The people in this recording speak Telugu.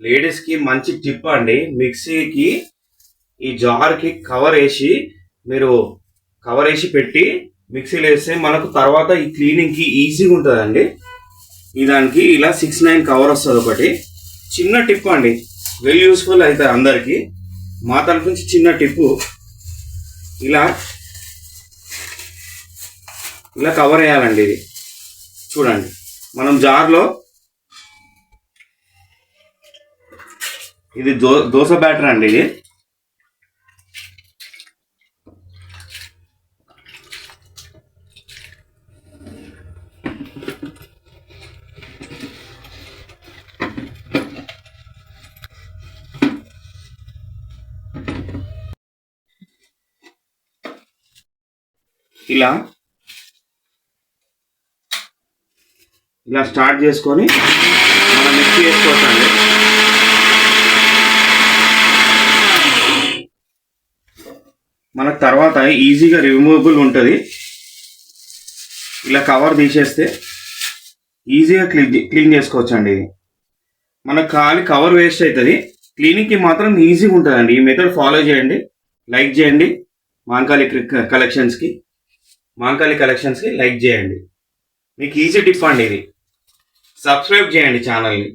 లేడీస్కి మంచి టిప్ అండి. మిక్సీకి ఈ జార్కి కవర్ వేసి మీరు పెట్టి మిక్సీలో వేస్తే మనకు తర్వాత ఈ క్లీనింగ్కి ఈజీగా ఉంటుందండి. ఈ దానికి ఇలా 6-9 కవర్ వస్తుంది. ఒకటి చిన్న టిప్ అండి, వెరీ యూస్ఫుల్ అవుతుంది అందరికీ. మా తరఫు నుంచి చిన్న టిప్పు, ఇలా కవర్ వేయాలండి. ఇది చూడండి, మనం జార్లో ఇది దోశ బ్యాటర్ అండి. ఇది ఇలా స్టార్ట్ చేసుకొని మనం మిక్సీ వేసుకోవచ్చండి. మనకు తర్వాత ఈజీగా రిమూవబుల్ ఉంటుంది. ఇలా కవర్ తీసేస్తే ఈజీగా క్లీన్ చేసుకోవచ్చు అండి. ఇది మనకు ఖాళీ కవర్ వేస్ట్ అవుతుంది, క్లీనింగ్కి మాత్రం ఈజీగా ఉంటుందండి. ఈ మెథడ్ ఫాలో చేయండి, లైక్ చేయండి. మాంకాళి కలెక్షన్స్కి లైక్ చేయండి. మీకు ఈజీ టిప్ అండి ఇది. సబ్స్క్రైబ్ చేయండి ఛానల్ని.